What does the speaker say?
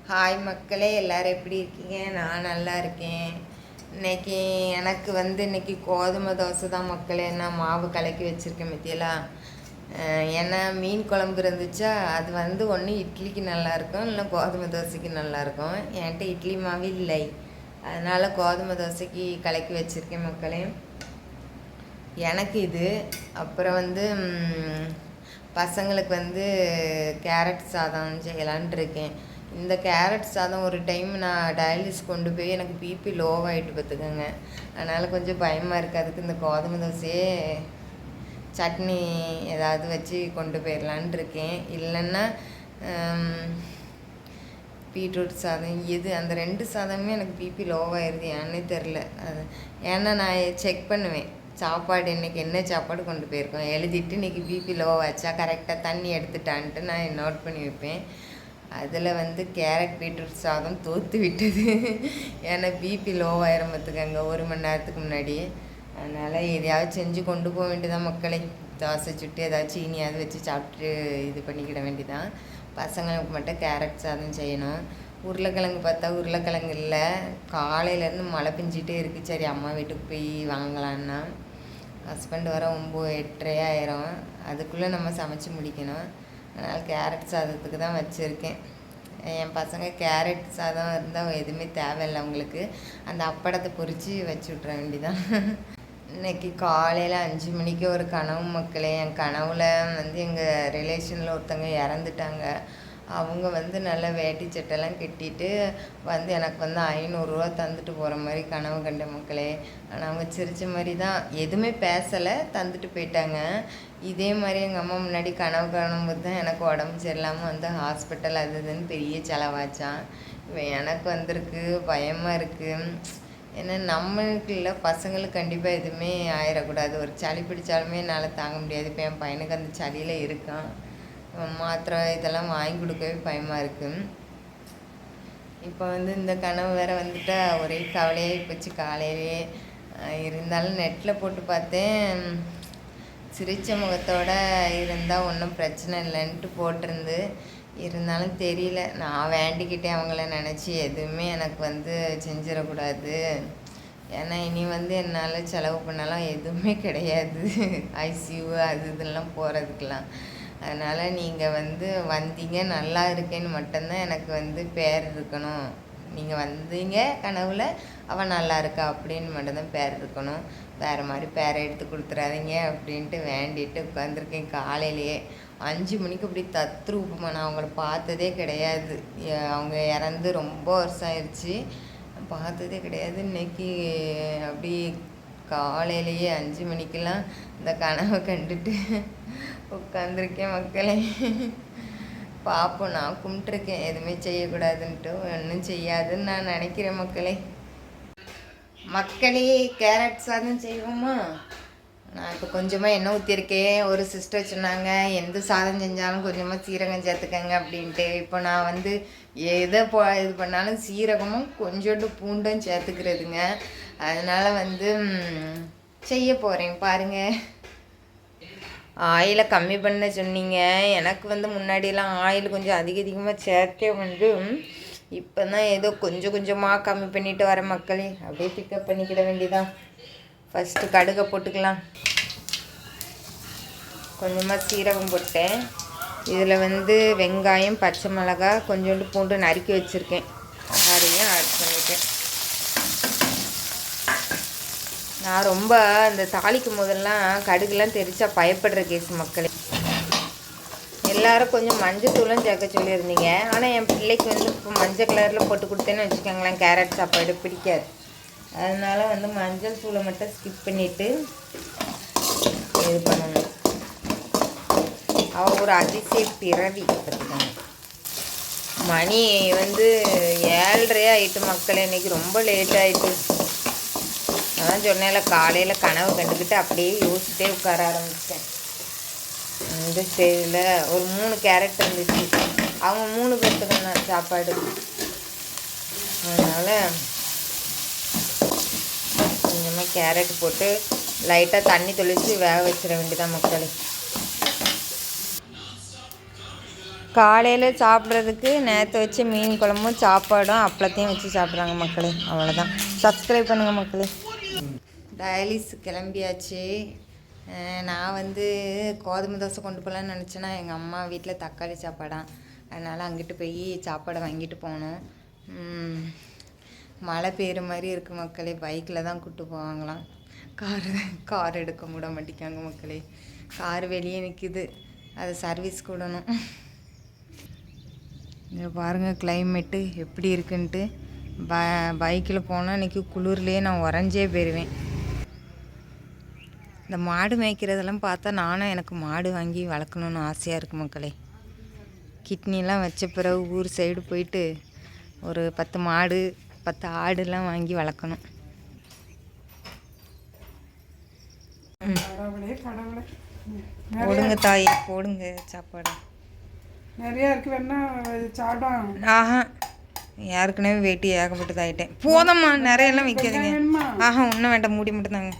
Hi மக்களே, எல்லோரும் எப்படி இருக்கீங்க? நான் நல்லா இருக்கேன். இன்னைக்கு எனக்கு இன்னைக்கு கோதுமை தோசை தான் மக்களே. நான் மாவு கலக்கி வச்சுருக்கேன் மத்தியெல்லாம். ஏன்னா மீன் குழம்பு இருந்துச்சா, அது ஒன்று இட்லிக்கு நல்லாயிருக்கும், இல்லை கோதுமை தோசைக்கு நல்லாயிருக்கும். என்கிட்ட இட்லி மாவு இல்லை, அதனால் கோதுமை தோசைக்கு கலக்கி வச்சுருக்கேன் மக்களே. எனக்கு இது அப்புறம் பசங்களுக்கு கேரட் சாதம் செய்யலான்ட்டு இருக்கேன். இந்த கேரட் சாதம் ஒரு டைம் நான் டயாலிசிஸ் கொண்டு போய் எனக்கு பிபி லோவாகிட்டு பார்த்துக்கோங்க. அதனால் கொஞ்சம் பயமாக இருக்குது. அதுக்கு இந்த கோதுமை தோசையே சட்னி ஏதாவது வச்சு கொண்டு போயிடலான் இருக்கேன். இல்லைன்னா பீட்ரூட் சாதம், அந்த 2 சாதமுமே எனக்கு பிபி லோவாகிடுது, ஏன்னே தெரில. அது ஏன்னா நான் செக் பண்ணுவேன் சாப்பாடு இன்றைக்கி என்ன சாப்பாடு கொண்டு போயிருக்கோம் எழுதிட்டு, இன்றைக்கி பிபி லோவாச்சா கரெக்டாக தண்ணி எடுத்துட்டான்ட்டு நான் நோட் பண்ணி வைப்பேன். அதில் கேரட் பீட்ரூட் சாதம் தோற்று விட்டது. ஏன்னா பிபி லோவாயிரம் பார்த்துக்கங்க 1 மணி நேரத்துக்கு முன்னாடி. அதனால் எதையாவது செஞ்சு கொண்டு போக வேண்டியதான் மக்களை. தோசை சுட்டு ஏதாவது சீனியாவது வச்சு சாப்பிட்டு இது பண்ணிக்கிட வேண்டியதான். பசங்களுக்கு மட்டும் கேரட் சாதம் செய்யணும். உருளைக்கிழங்கு பார்த்தா உருளைக்கிழங்கு இல்லை. காலையிலேருந்து மழை பெஞ்சிட்டே இருக்குது. சரி அம்மா வீட்டுக்கு போய் வாங்கலான்னா, ஹஸ்பண்ட் வர 9, 8:30 ஆயிரும். அதுக்குள்ளே நம்ம சமைச்சு முடிக்கணும். அதனால் கேரட் சாதத்துக்கு தான் வச்சுருக்கேன். என் பசங்க கேரட் சாதம் இருந்தால் எதுவுமே தேவையில்லை அவங்களுக்கு. அந்த அப்படத்தை பொரித்து வச்சு விட்ற வேண்டிதான். இன்றைக்கி காலையில் 5 மணிக்கு ஒரு கனவு மக்களே. என் கனவில் எங்கள் ரிலேஷனில் ஒருத்தங்க இறந்துட்டாங்க. அவங்க நல்லா வேட்டி சட்டெல்லாம் கட்டிட்டு எனக்கு 500 ரூபா தந்துட்டு போகிற மாதிரி கனவு கண்ட மக்களே. ஆனால் அவங்க சிரித்த மாதிரி தான், எதுவுமே பேசலை, தந்துட்டு போயிட்டாங்க. இதே மாதிரி எங்கள் அம்மா முன்னாடி கனவு காணும்போது தான் எனக்கு உடம்பு சரியில்லாமல் ஹாஸ்பிட்டல் அது இதுன்னு பெரிய செலவாச்சான். எனக்கு வந்திருக்கு, பயமாக இருக்குது. ஏன்னா நம்மளுக்கு இல்லை, பசங்களுக்கு கண்டிப்பாக எதுவுமே ஆயிடக்கூடாது. ஒரு சளி பிடிச்சாலுமே என்னால் தாங்க முடியாது. இப்போ என் பையனுக்கு அந்த சளியில் இருக்கான். மாத்திரை இதெல்லாம் வாங்கி கொடுக்கவே பயமாக இருக்குது. இப்போ இந்த கனவு வேறு வந்துட்டால் ஒரே கவலையாக போச்சு காலையிலே. இருந்தாலும் நெட்டில் போட்டு பார்த்தேன், சிரித்த முகத்தோடு இருந்தால் ஒன்றும் பிரச்சனை இல்லைன்ட்டு போட்டிருந்து. இருந்தாலும் தெரியல, நான் வேண்டிக்கிட்டேன் அவங்கள நினச்சி எதுவுமே எனக்கு செஞ்சிடக்கூடாது. ஏன்னா இனி என்னால் செலவு பண்ணலாம் எதுவுமே கிடையாது. ஐசியூ அது இதெல்லாம் போகிறதுக்கெலாம். அதனால் நீங்கள் வந்தீங்க நல்லா இருக்கேன்னு மட்டும்தான் எனக்கு பேர் இருக்கணும். நீங்கள் வந்தீங்க கனவில் அவன் நல்லா இருக்கா அப்படின்னு மட்டும்தான் பேர் இருக்கணும். வேறு மாதிரி பேரை எடுத்து கொடுத்துறாதீங்க அப்படின்ட்டு வேண்டிட்டு உட்காந்துருக்கேன். காலையிலேயே 5 மணிக்கு அப்படி தத்ரூபமாக நான் அவங்கள பார்த்ததே கிடையாது. அவங்க இறந்து ரொம்ப வருஷம் ஆயிடுச்சு, பார்த்ததே கிடையாது. இன்றைக்கி அப்படி காலையிலேயே 5 மணிக்கெல்லாம் இந்த கனவை கண்டுட்டு உட்காந்துருக்கேன் மக்களே. பார்ப்போம், நான் கும்பிட்டுருக்கேன் எதுவுமே செய்யக்கூடாதுன்ட்டு, ஒன்றும் செய்யாதுன்னு நான் நினைக்கிறேன் மக்களே. மக்களே கேரட் சாதம் செய்வோமா? நான் இப்போ கொஞ்சமாக எண்ணெய் ஊற்றிருக்கேன். ஒரு சிஸ்டர் சொன்னாங்க எந்த சாதம் செஞ்சாலும் கொஞ்சமாக சீரகம் சேர்த்துக்கங்க அப்படின்ட்டு. இப்போ நான் எதை இது பண்ணாலும் சீரகமும் கொஞ்சோண்டு பூண்டும் சேர்த்துக்கிறதுங்க. அதனால் செய்ய போகிறேன் பாருங்கள். ஆயிலை கம்மி பண்ண சொன்னீங்க. எனக்கு முன்னாடியெல்லாம் ஆயில் கொஞ்சம் அதிகமாக சேர்த்தே இப்போ தான் ஏதோ கொஞ்சம் கொஞ்சமாக கம்மி பண்ணிட்டு வர மக்களே. அப்படியே பிக்கப் பண்ணிக்கிட வேண்டியதான். ஃபஸ்ட்டு கடுகை போட்டுக்கலாம். கொஞ்சமாக சீரகம் போட்டேன். இதில் வெங்காயம், பச்சை மிளகாய், கொஞ்சோண்டு பூண்டு நறுக்கி வச்சுருக்கேன், அதையும் ஆட் பண்ணிட்டேன். நான் ரொம்ப அந்த தாளிக்கும் போதெல்லாம் கடுகுலாம் தெரிச்சா பயப்படுற கேஸ் மக்களே. எல்லோரும் கொஞ்சம் மஞ்சள் தூளும் சேர்க்க சொல்லியிருந்தீங்க. ஆனால் என் பிள்ளைக்கு இப்போ மஞ்சள் கலரில் போட்டு கொடுத்தேன்னு வச்சுக்கோங்களேன், கேரட் சாப்பாடு பிடிக்காது. அதனால் மஞ்சள் தூளை மட்டும் ஸ்கிப் பண்ணிவிட்டு இது பண்ணணும். அவள் ஒரு அதிசய பிறவி பார்த்துக்கோங்க. மணி 7:30 ஆகிட்டு மக்களே. இன்றைக்கி ரொம்ப லேட் ஆகிட்டு. அதான் சொன்னேன்ல, காலையில் கனவு கண்டுக்கிட்டு அப்படியே யோசிச்சுட்டே உட்கார ஆரம்பித்தேன். இந்த ஸ்டேஜில் ஒரு 3 கேரட் இருந்துச்சு. அவங்க 3 பேர்த்துக்கு தான் சாப்பாடு. அதனால் கொஞ்சமாக கேரட் போட்டு லைட்டாக தண்ணி தெளித்து வேக வச்சிட வேண்டியதான் மக்களே. காலையில் சாப்பிட்றதுக்கு நேற்று வச்சு மீன் குழம்பும் சாப்பாடும் அப்பளத்தையும் வச்சு சாப்பிட்றாங்க மக்களே. அவ்வளோதான். சப்ஸ்கிரைப் பண்ணுங்கள் மக்களே. டயாலிஸ் கிளம்பியாச்சு. நான் வந்து கோதுமை தோசை கொண்டு போகலான்னு நினச்சேன்னா எங்கள் அம்மா வீட்டில் தக்காளி சாப்பாடாம். அதனால் அங்கிட்டு போய் சாப்பாடை வாங்கிட்டு போனோம். மழை பெய்கிற மாதிரி இருக்குது மக்களே. பைக்கில் தான் கூப்பிட்டு போவாங்களாம். கார் எடுக்க விட மாட்டேங்காங்க மக்களே. கார் வெளியே நிற்கிது, அதை சர்வீஸ் கூடணும். இங்கே பாருங்கள் கிளைமேட்டு எப்படி இருக்குன்ட்டு. பைக்கில் போனால் இன்றைக்கி குளிர்லேயே நான் உறைஞ்சே போயிடுவேன். இந்த மாடு மேய்க்கிறதெல்லாம் பார்த்தா நானும் எனக்கு மாடு வாங்கி வளர்க்கணுன்னு ஆசையாக இருக்குது மக்களே. கிட்னிலாம் வச்ச பிறகு ஊர் சைடு போயிட்டு ஒரு 10 மாடு 10 ஆடுலாம் வாங்கி வளர்க்கணும். போடுங்க தாய், போடுங்க சாப்பாடு. நிறையா இருக்கு வேணா சாப்பிடும். ஆஹா, ஏற்கனவே வெயிட்டு ஏகப்பட்டதாயிட்டேன். போதம்மா, நிறையெல்லாம் வைக்காதீங்க. ஆஹா, இன்னும் வேண்டாம், மூடி மட்டும் தாங்க.